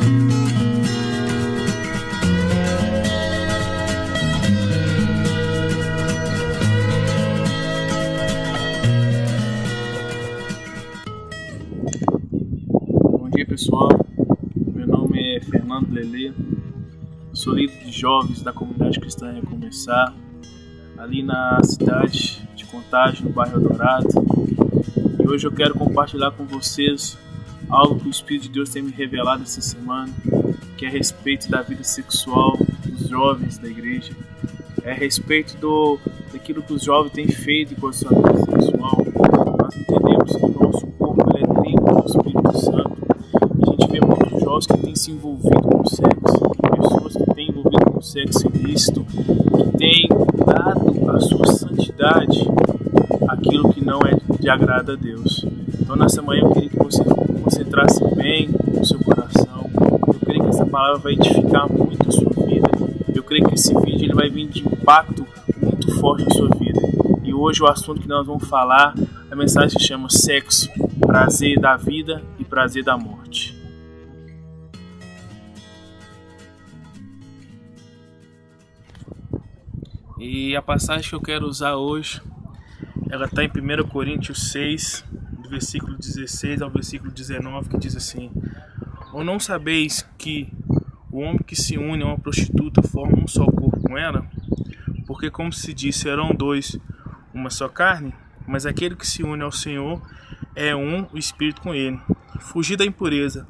Bom dia, pessoal, meu nome é Fernando Lelê, sou líder de jovens da comunidade cristã Recomeçar, ali na cidade de Contagem, no bairro Eldorado. E hoje eu quero compartilhar com vocês algo que o Espírito de Deus tem me revelado essa semana, que é a respeito da vida sexual dos jovens da igreja, é a respeito daquilo que os jovens têm feito com a sua vida sexual. Nós entendemos que o nosso corpo é templo do Espírito Santo. A gente vê muitos jovens que têm se envolvido com o sexo, pessoas que têm envolvido com o sexo ilícito, que têm dado a sua santidade aquilo que não é de agrado a Deus. Então nessa manhã eu queria que você concentrasse bem no seu coração. Eu creio que essa palavra vai edificar muito a sua vida. Eu creio que esse vídeo ele vai vir de impacto muito forte na sua vida. E hoje o assunto que nós vamos falar, a mensagem se chama Sexo, prazer da vida e prazer da morte. E a passagem que eu quero usar hoje, ela está em 1 Coríntios 6, do versículo 16 ao versículo 19, que diz assim: Ou não sabeis que o homem que se une a uma prostituta forma um só corpo com ela? Porque, como se diz, serão dois uma só carne? Mas aquele que se une ao Senhor é o Espírito com ele. Fugir da impureza.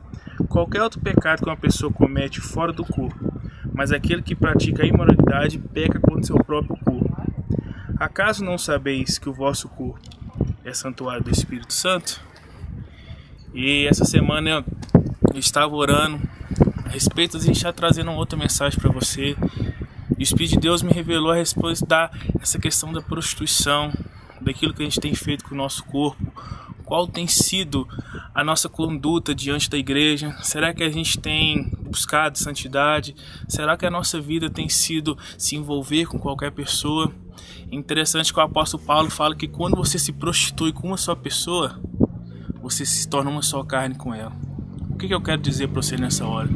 Qualquer outro pecado que uma pessoa comete fora do corpo, mas aquele que pratica a imoralidade peca contra seu próprio corpo. Acaso não sabeis que o vosso corpo é santuário do Espírito Santo? E essa semana eu estava orando a respeito, a gente está trazendo uma outra mensagem para você. E o Espírito de Deus me revelou a respeito dessa questão da prostituição, daquilo que a gente tem feito com o nosso corpo, qual tem sido a nossa conduta diante da igreja. Será que a gente tem buscado santidade? Será que a nossa vida tem sido se envolver com qualquer pessoa? É interessante que o apóstolo Paulo fala que quando você se prostitui com uma só pessoa, você se torna uma só carne com ela. O que eu quero dizer para você nessa hora?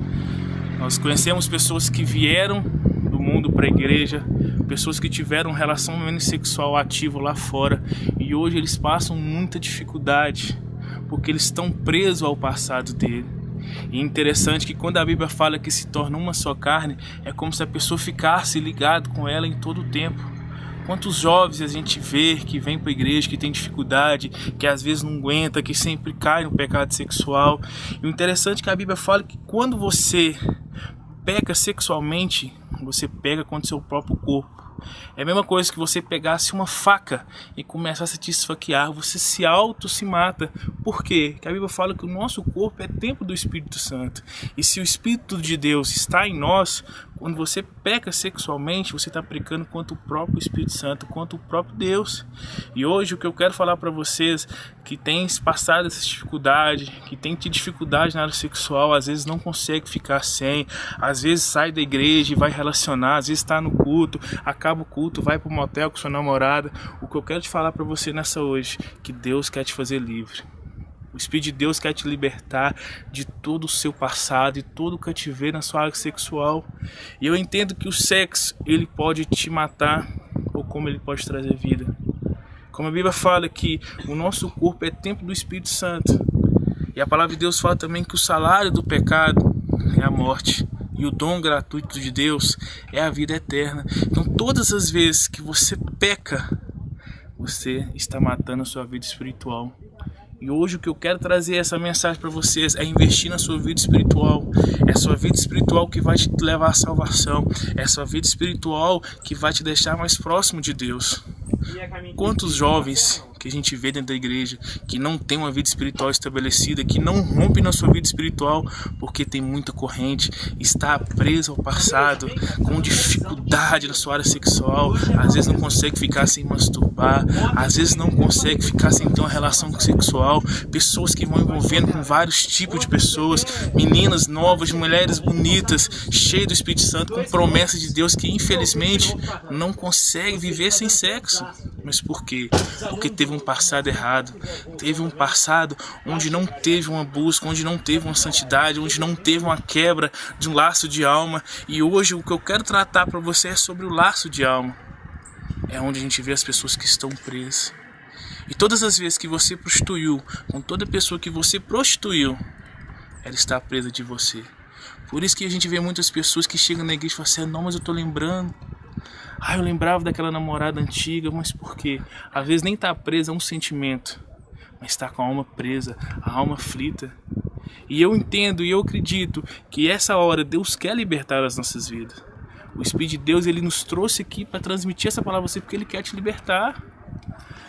Nós conhecemos pessoas que vieram do mundo para a igreja, pessoas que tiveram um relacionamento sexual ativo lá fora, e hoje eles passam muita dificuldade porque eles estão presos ao passado dele. E é interessante que quando a Bíblia fala que se torna uma só carne, é como se a pessoa ficasse ligado com ela em todo o tempo. Quantos jovens a gente vê que vem para a igreja, que tem dificuldade, que às vezes não aguenta, que sempre cai no pecado sexual. E o interessante é que a Bíblia fala que quando você peca sexualmente, você pega contra o seu próprio corpo. É a mesma coisa que você pegasse uma faca e começasse a te esfaquear, você se mata. Por quê? Porque a Bíblia fala que o nosso corpo é templo do Espírito Santo. E se o Espírito de Deus está em nós, quando você peca sexualmente, você está pecando contra o próprio Espírito Santo, contra o próprio Deus. E hoje o que eu quero falar para vocês que tem passado essa dificuldade, que tem tido dificuldade na área sexual, às vezes não consegue ficar sem, às vezes sai da igreja e vai relacionar, às vezes está no culto, acaba o culto, vai para o motel com sua namorada. O que eu quero te falar para você nessa hoje, que Deus quer te fazer livre. O Espírito de Deus quer te libertar de todo o seu passado e todo o cativeiro na sua área sexual. E eu entendo que o sexo, ele pode te matar, ou como ele pode trazer vida. Como a Bíblia fala que o nosso corpo é templo do Espírito Santo. E a palavra de Deus fala também que o salário do pecado é a morte. E o dom gratuito de Deus é a vida eterna. Então todas as vezes que você peca, você está matando a sua vida espiritual. E hoje o que eu quero trazer essa mensagem para vocês é investir na sua vida espiritual. É a sua vida espiritual que vai te levar à salvação. É a sua vida espiritual que vai te deixar mais próximo de Deus. Quantos jovens que a gente vê dentro da igreja que não tem uma vida espiritual estabelecida, que não rompe na sua vida espiritual porque tem muita corrente, está preso ao passado, com dificuldade na sua área sexual, às vezes não consegue ficar sem masturbar, às vezes não consegue ficar sem ter uma relação sexual, pessoas que vão envolvendo com vários tipos de pessoas, meninas novas, mulheres bonitas, cheias do Espírito Santo, com promessas de Deus que infelizmente não conseguem viver sem sexo. Mas por quê? Porque teve um passado errado. Teve um passado onde não teve uma busca, onde não teve uma santidade, onde não teve uma quebra de um laço de alma. E hoje o que eu quero tratar para você é sobre o laço de alma. É onde a gente vê as pessoas que estão presas. E todas as vezes que você prostituiu, com toda pessoa que você prostituiu, ela está presa de você. Por isso que a gente vê muitas pessoas que chegam na igreja e falam assim: não, mas eu tô lembrando. Eu lembrava daquela namorada antiga. Mas por quê? Às vezes nem está presa a um sentimento, mas está com a alma presa, a alma aflita. E eu entendo e eu acredito que essa hora Deus quer libertar as nossas vidas. O Espírito de Deus, ele nos trouxe aqui para transmitir essa palavra a você, porque ele quer te libertar.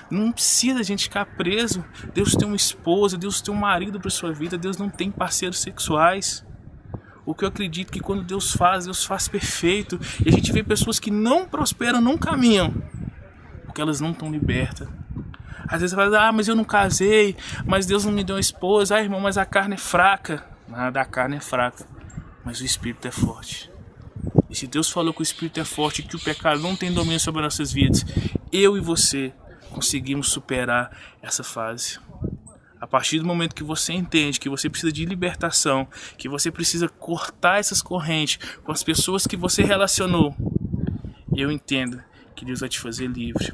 Não precisa a gente ficar preso. Deus tem uma esposa, Deus tem um marido para sua vida, Deus não tem parceiros sexuais. O que eu acredito que quando Deus faz perfeito. E a gente vê pessoas que não prosperam, não caminham, porque elas não estão libertas. Às vezes você fala: mas eu não casei, mas Deus não me deu uma esposa. Irmão, mas a carne é fraca. Nada, a carne é fraca, mas o Espírito é forte. E se Deus falou que o Espírito é forte e que o pecado não tem domínio sobre as nossas vidas, eu e você conseguimos superar essa fase. A partir do momento que você entende que você precisa de libertação, que você precisa cortar essas correntes com as pessoas que você relacionou, eu entendo que Deus vai te fazer livre.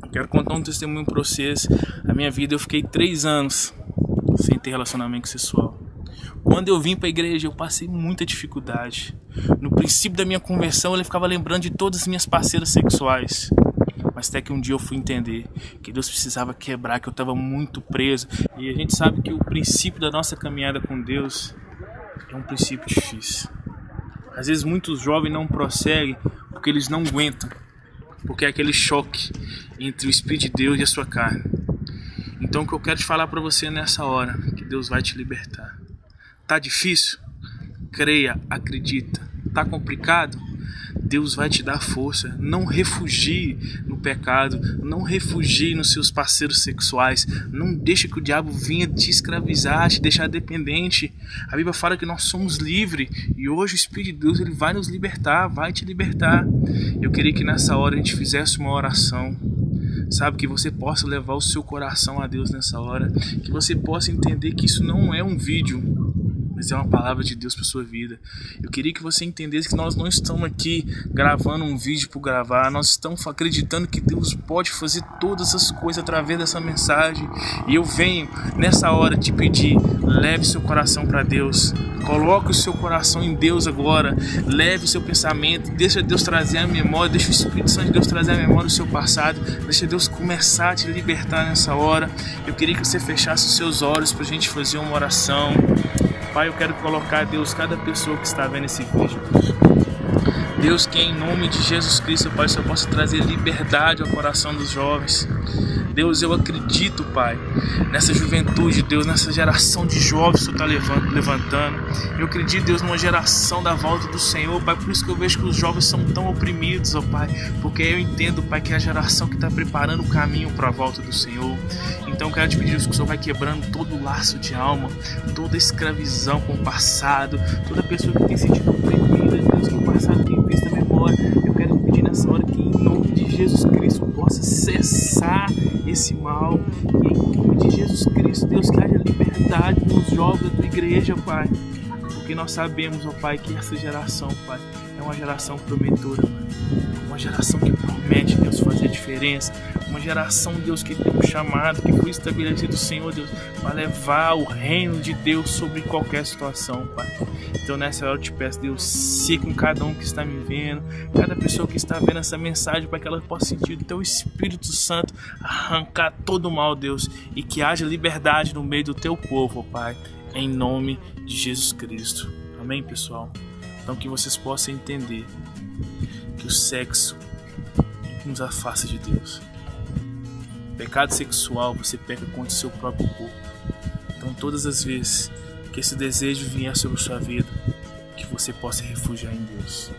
Eu quero contar um testemunho para vocês. Na minha vida eu fiquei 3 anos sem ter relacionamento sexual. Quando eu vim para a igreja, eu passei muita dificuldade. No princípio da minha conversão, eu ficava lembrando de todas as minhas parceiras sexuais. Mas até que um dia eu fui entender que Deus precisava quebrar, que eu estava muito preso. E a gente sabe que o princípio da nossa caminhada com Deus é um princípio difícil. Às vezes muitos jovens não prosseguem porque eles não aguentam. Porque é aquele choque entre o Espírito de Deus e a sua carne. Então o que eu quero te falar para você nessa hora, que Deus vai te libertar. Tá difícil? Creia, acredita. Tá complicado? Deus vai te dar força. Não refugie no pecado, não refugie nos seus parceiros sexuais. Não deixe que o diabo venha te escravizar, te deixar dependente. A Bíblia fala que nós somos livres e hoje o Espírito de Deus, ele vai nos libertar, vai te libertar. Eu queria que nessa hora a gente fizesse uma oração. Sabe, que você possa levar o seu coração a Deus nessa hora, que você possa entender que isso não é um vídeo, mas é uma palavra de Deus para sua vida. Eu queria que você entendesse que nós não estamos aqui gravando um vídeo por gravar, nós estamos acreditando que Deus pode fazer todas as coisas através dessa mensagem. E eu venho nessa hora te pedir: leve seu coração para Deus, coloque o seu coração em Deus agora, leve o seu pensamento, deixa Deus trazer a memória, deixa o Espírito Santo de Deus trazer a memória do seu passado, deixa Deus começar a te libertar nessa hora. Eu queria que você fechasse os seus olhos para a gente fazer uma oração. Pai, eu quero colocar, Deus, cada pessoa que está vendo esse vídeo. Deus, que em nome de Jesus Cristo, Pai, só possa trazer liberdade ao coração dos jovens. Deus, eu acredito, Pai, nessa juventude, Deus, nessa geração de jovens que tu está levantando. Eu acredito, Deus, numa geração da volta do Senhor, Pai. Por isso que eu vejo que os jovens são tão oprimidos, ó Pai. Porque eu entendo, Pai, que é a geração que está preparando o caminho para a volta do Senhor. Então eu quero te pedir, Deus, que o Senhor vai quebrando todo o laço de alma, toda escravidão com o passado, toda pessoa que tem sentido oprimida, Deus, que o passado tem visto a memória. Eu quero te pedir nessa hora que, em nome de Jesus Cristo, possa cessar esse mal. E em nome de Jesus Cristo, Deus, que haja liberdade nos jovens da tua igreja, Pai. Porque nós sabemos, ó Pai, que essa geração, Pai, é uma geração promissora, Pai. Uma geração que promete, Deus, fazer diferença. Uma geração, Deus, que tem um chamado, que foi estabelecido, Senhor, Deus, para levar o reino de Deus sobre qualquer situação, Pai. Então nessa hora eu te peço, Deus, se com cada um que está me vendo, cada pessoa que está vendo essa mensagem, para que ela possa sentir o teu Espírito Santo arrancar todo o mal, Deus, e que haja liberdade no meio do teu povo, ó Pai, em nome de Jesus Cristo. Amém, pessoal? Então que vocês possam entender que o sexo nos afasta de Deus. Pecado sexual, você peca contra o seu próprio corpo. Então todas as vezes que esse desejo vier sobre a sua vida, que você possa refugiar em Deus.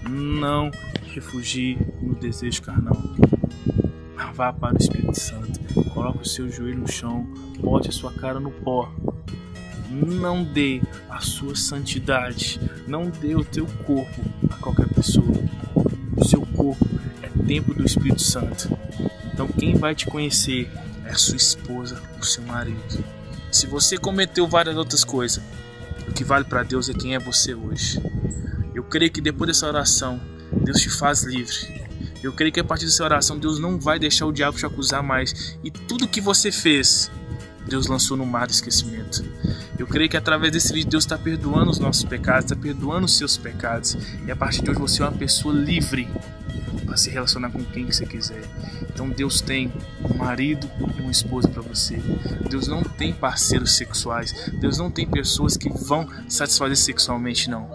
Não refugie no desejo carnal. Vá para o Espírito Santo. Coloque o seu joelho no chão. Bote a sua cara no pó. Não dê a sua santidade. Não dê o teu corpo a qualquer pessoa. O seu corpo é templo do Espírito Santo. Então quem vai te conhecer é a sua esposa, o seu marido. Se você cometeu várias outras coisas, o que vale para Deus é quem é você hoje. Eu creio que depois dessa oração, Deus te faz livre. Eu creio que a partir dessa oração, Deus não vai deixar o diabo te acusar mais. E tudo que você fez, Deus lançou no mar do esquecimento. Eu creio que através desse vídeo Deus está perdoando os nossos pecados, está perdoando os seus pecados. E a partir de hoje você é uma pessoa livre para se relacionar com quem que você quiser. Então Deus tem um marido e uma esposa para você. Deus não tem parceiros sexuais. Deus não tem pessoas que vão satisfazer sexualmente, não.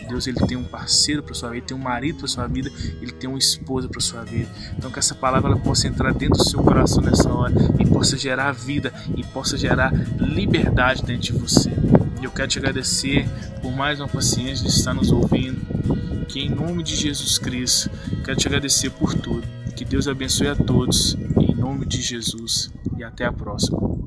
Deus, ele tem um parceiro para sua vida, tem um marido para sua vida, ele tem uma esposa para sua vida. Então que essa palavra ela possa entrar dentro do seu coração nessa hora e possa gerar vida e possa gerar liberdade dentro de você. E eu quero te agradecer por mais uma paciência de estar nos ouvindo. Que em nome de Jesus Cristo, quero te agradecer por tudo. Que Deus abençoe a todos, em nome de Jesus, e até a próxima.